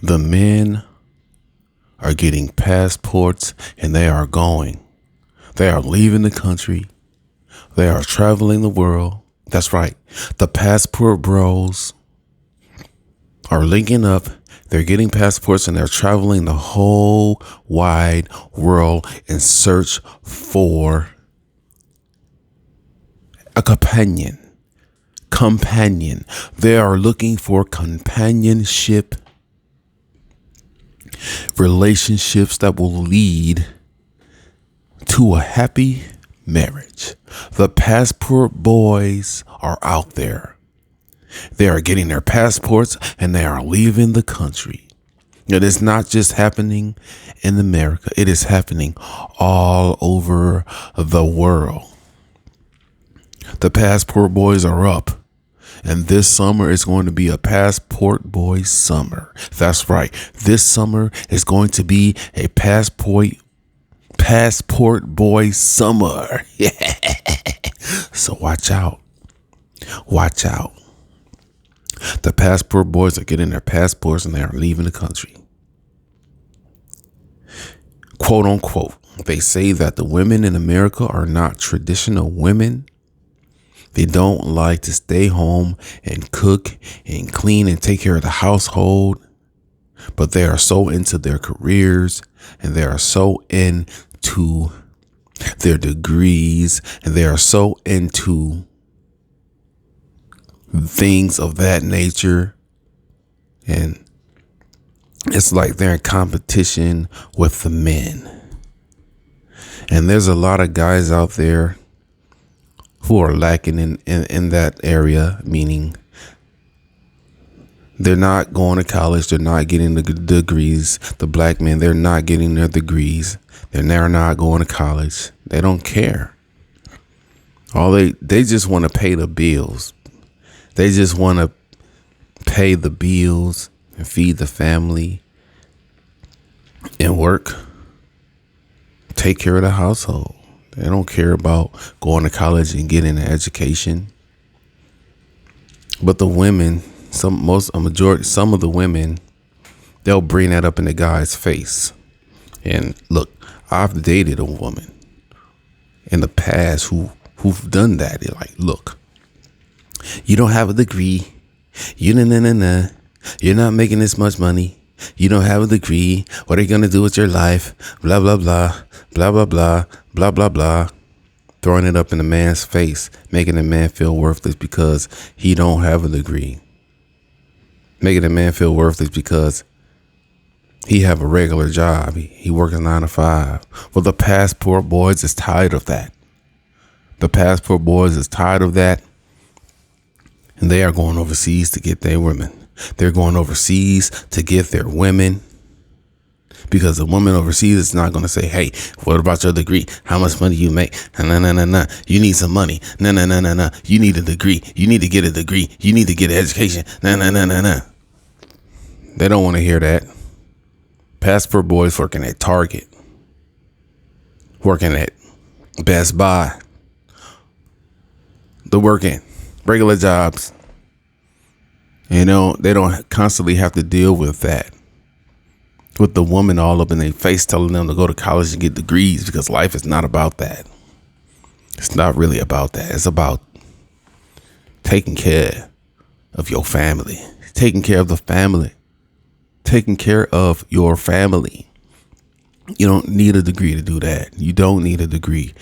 The men are getting passports and they are going. They are leaving the country. They are traveling the world. That's right. The passport bros are linking up. They're getting passports and they're traveling the whole wide world in search for a companion. They are looking for companionship, relationships that will lead to a happy marriage. The passport boys are out there. They are getting their passports and they are leaving the country. It is not just happening in America. It is happening all over the world. The passport boys are up. And this summer is going to be a passport boy summer. That's right. This summer is going to be a passport boy summer. Yeah. So watch out. Watch out. The passport boys are getting their passports and they are leaving the country. Quote unquote. They say that the women in America are not traditional women. They don't like to stay home and cook and clean and take care of the household. But they are so into their careers and they are so into their degrees and they are so into things of that nature. And it's like they're in competition with the men. And there's a lot of guys out there who are lacking in that area, meaning they're not going to college. They're not getting the degrees. The black men, they're not getting their degrees. They're not going to college. They don't care. They just want to pay the bills. They just want to pay the bills and feed the family and work. Take care of the household. They don't care about going to college and getting an education. But the women, some of the women, they'll bring that up in the guy's face. And look, I've dated a woman in the past who've done that. They're like, look, you don't have a degree. You're not making this much money. You don't have a degree. What are you going to do with your life? Blah, blah, blah, blah, blah, blah, blah, blah, blah. Throwing it up in the man's face, making the man feel worthless because he don't have a degree. Making the man feel worthless because he have a regular job. He works 9 to 5. Well, the passport boys is tired of that. The passport boys is tired of that. And they are going overseas to get their women. They're going overseas to get their women because the woman overseas is not going to say, hey, what about your degree? How much money you make? No. You need some money. No. You need a degree. You need to get a degree. You need to get an education. No. They don't want to hear that. Passport boys working at Target, working at Best Buy. They're working regular jobs. You know, they don't constantly have to deal with that. With the woman all up in their face telling them to go to college and get degrees because life is not about that. It's not really about that. It's about taking care of your family, taking care of the family, taking care of your family. You don't need a degree to do that. You don't need a degree.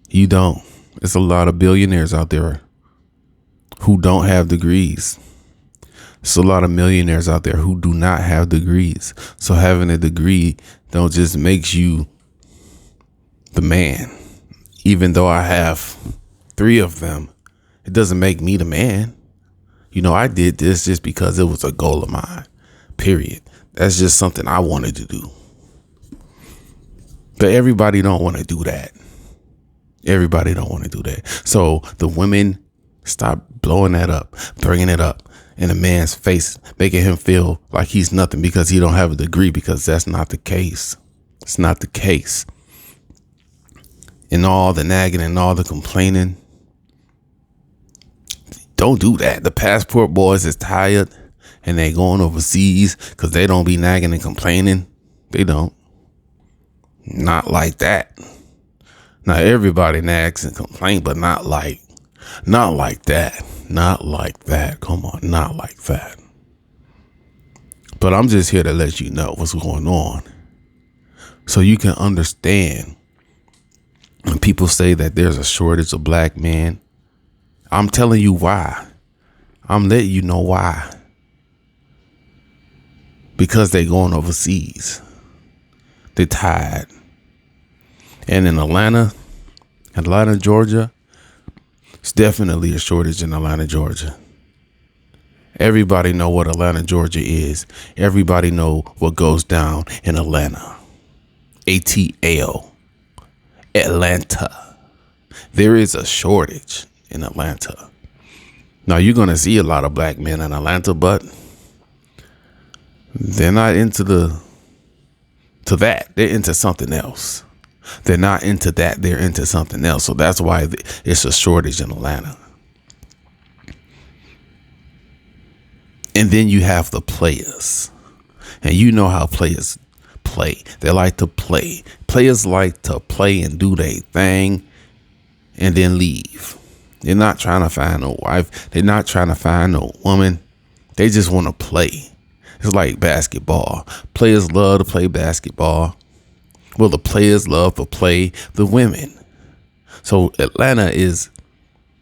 You don't. There's a lot of billionaires out there who don't have degrees. There's a lot of millionaires out there who do not have degrees. So having a degree don't just makes you the man. Even though I have 3 of them, it doesn't make me the man. You know, I did this just because it was a goal of mine, period. That's just something I wanted to do. But everybody don't want to do that. Everybody don't want to do that. So the women stop blowing that up, bringing it up in a man's face, making him feel like he's nothing because he don't have a degree, because that's not the case. It's not the case. And all the nagging and all the complaining, don't do that. The passport boys is tired and they going overseas because they don't be nagging and complaining. They don't. Not like that. Now everybody nags and complain, but not like that. Not like that. Come on, not like that. But I'm just here to let you know what's going on, so you can understand. When people say that there's a shortage of black men, I'm telling you why. I'm letting you know why. Because they going overseas. They tired. And in Atlanta, Georgia, it's definitely a shortage in Atlanta, Georgia. Everybody know what Atlanta, Georgia is. Everybody know what goes down in Atlanta. ATL. Atlanta. There is a shortage in Atlanta. Now you're going to see a lot of black men in Atlanta, but they're not into that. They're into something else. They're not into that. They're into something else. So that's why it's a shortage in Atlanta. And then you have the players. And you know how players play. They like to play. Players like to play and do their thing and then leave. They're not trying to find no wife. They're not trying to find no woman. They just want to play. It's like basketball. Players love to play basketball. Well, the players love to play the women. So Atlanta is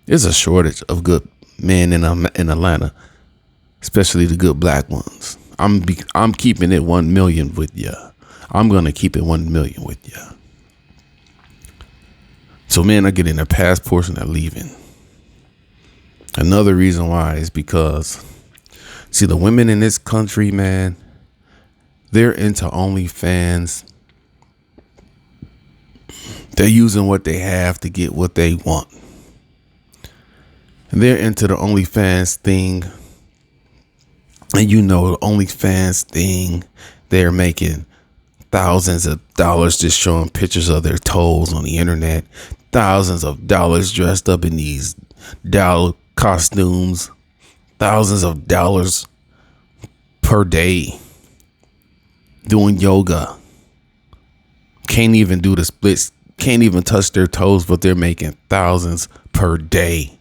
a shortage of good men in Atlanta, especially the good black ones. I'm keeping it 1 million with you. I'm gonna keep it 1 million with you. So men are getting their passports and they're leaving. Another reason why is because, see, the women in this country, man, they're into OnlyFans. They're using what they have to get what they want. And they're into the OnlyFans thing. And you know, the OnlyFans thing, they're making thousands of dollars just showing pictures of their toes on the internet. Thousands of dollars dressed up in these doll costumes. Thousands of dollars per day doing yoga. Can't even do the splits. Can't even touch their toes, but they're making thousands per day.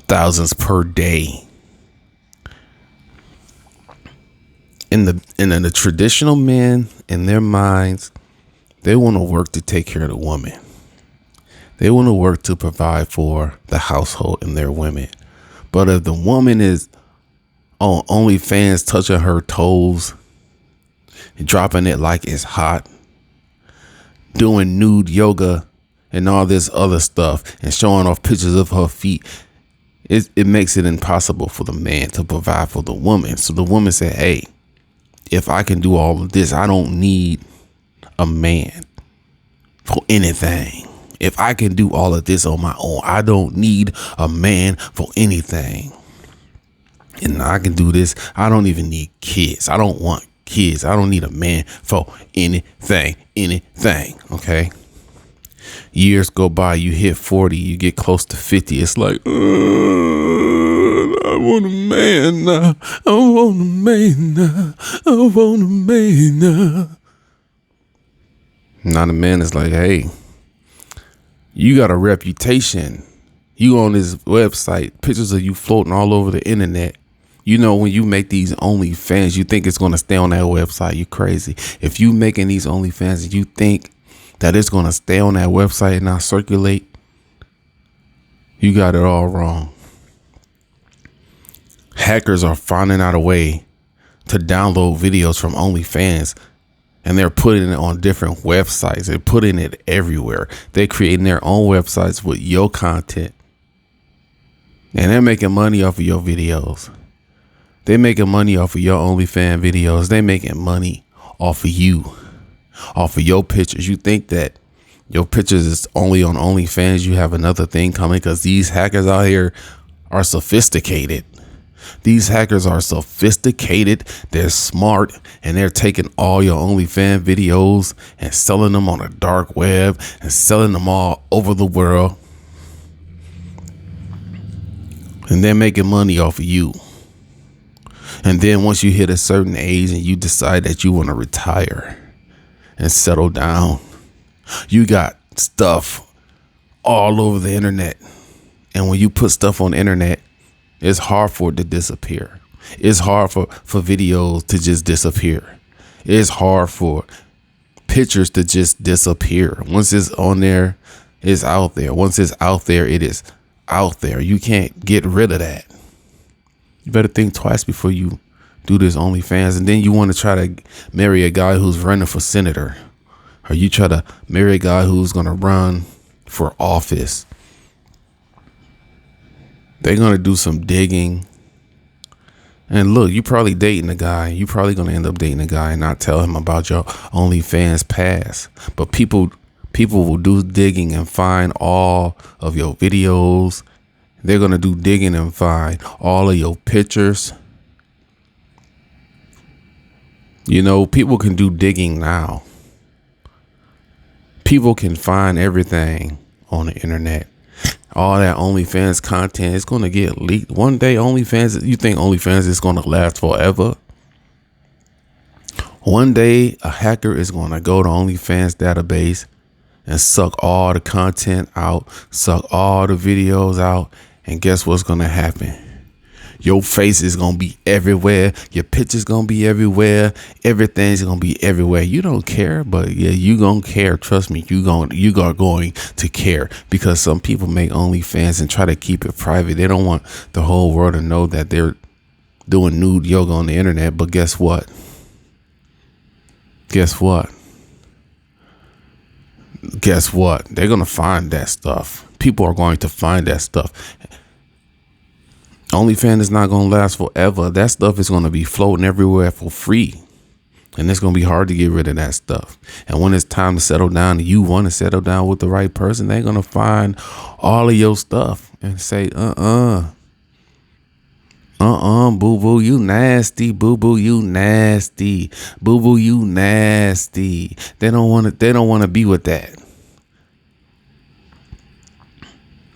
Thousands per day. And the traditional men, in their minds, they want to work to take care of the woman. They want to work to provide for the household and their women. But if the woman is on OnlyFans touching her toes and dropping it like it's hot, doing nude yoga and all this other stuff and showing off pictures of her feet, it makes it impossible for the man to provide for the woman. So the woman said, hey, if I can do all of this, I don't need a man for anything. If I can do all of this on my own, I don't need a man for anything. And I can do this. I don't even need kids. I don't want kids. I don't need a man for anything. Okay. Years go by, you hit 40, you get close to 50. It's like, I want a man now. I want a man now. I want a man now. Now the man is like, hey, you got a reputation. You on this website, pictures of you floating all over the internet. You know, when you make these OnlyFans, you think it's going to stay on that website. You crazy. If you making these OnlyFans and you think that it's going to stay on that website and not circulate, you got it all wrong. Hackers are finding out a way to download videos from OnlyFans, and they're putting it on different websites. They're putting it everywhere. They're creating their own websites with your content, and they're making money off of your videos. They're making money off of your OnlyFans videos. They're making money off of you, off of your pictures. You think that your pictures is only on OnlyFans? You have another thing coming, because these hackers out here are sophisticated. These hackers are sophisticated. They're smart, and they're taking all your OnlyFans videos and selling them on the dark web and selling them all over the world. and they're making money off of you. And then once you hit a certain age and you decide that you want to retire and settle down, you got stuff all over the internet. And when you put stuff on the internet, it's hard for it to disappear. It's hard for videos to just disappear. It's hard for pictures to just disappear. Once it's on there, it's out there. Once it's out there, it is out there. You can't get rid of that. You better think twice before you do this OnlyFans. And then you want to try to marry a guy who's running for senator, or you try to marry a guy who's going to run for office. They're going to do some digging. And look, you probably dating a guy. You probably going to end up dating a guy and not tell him about your OnlyFans past. But people will do digging and find all of your videos. They're going to do digging and find all of your pictures. You know, people can do digging now. People can find everything on the internet. All that OnlyFans content is going to get leaked. One day, OnlyFans, you think OnlyFans is going to last forever? One day, a hacker is going to go to OnlyFans database and suck all the content out, suck all the videos out. And guess what's going to happen? Your face is going to be everywhere. Your picture's going to be everywhere. Everything's going to be everywhere. You don't care, but yeah, you going to care. Trust me, you are going to care, because some people make OnlyFans and try to keep it private. They don't want the whole world to know that they're doing nude yoga on the internet. But guess what? Guess what? They're going to find that stuff. People are going to find that stuff. OnlyFans is not going to last forever. That stuff is going to be floating everywhere for free. And it's going to be hard to get rid of that stuff. And when it's time to settle down and you want to settle down with the right person, they're going to find all of your stuff and say, boo-boo, you nasty. Boo-boo, you nasty. Boo-boo, you nasty. They don't want to be with that.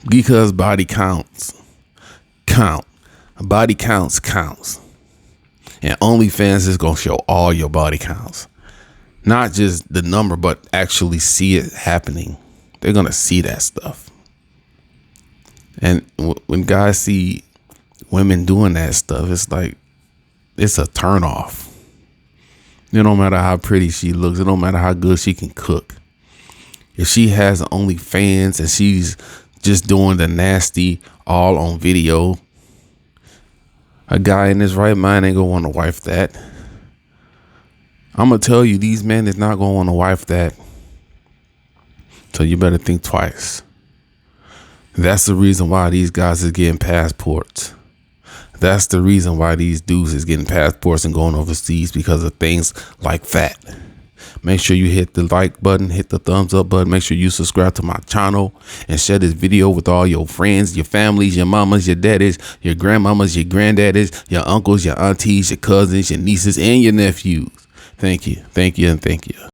Because body counts. Body counts. And OnlyFans is going to show all your body counts. Not just the number, but actually see it happening. They're going to see that stuff. And when guys see women doing that stuff, it's like, it's a turn off. It don't matter how pretty she looks. It don't matter how good she can cook. If she has OnlyFans and she's just doing the nasty all on video, a guy in his right mind ain't gonna want to wife that. I'm gonna tell you, these men is not gonna want to wife that. So you better think twice. That's the reason why these guys is getting passports. That's the reason why these dudes is getting passports and going overseas, because of things like that. Make sure you hit the like button, hit the thumbs up button. Make sure you subscribe to my channel and share this video with all your friends, your families, your mamas, your daddies, your grandmamas, your granddaddies, your uncles, your aunties, your cousins, your nieces, and your nephews. Thank you, and thank you.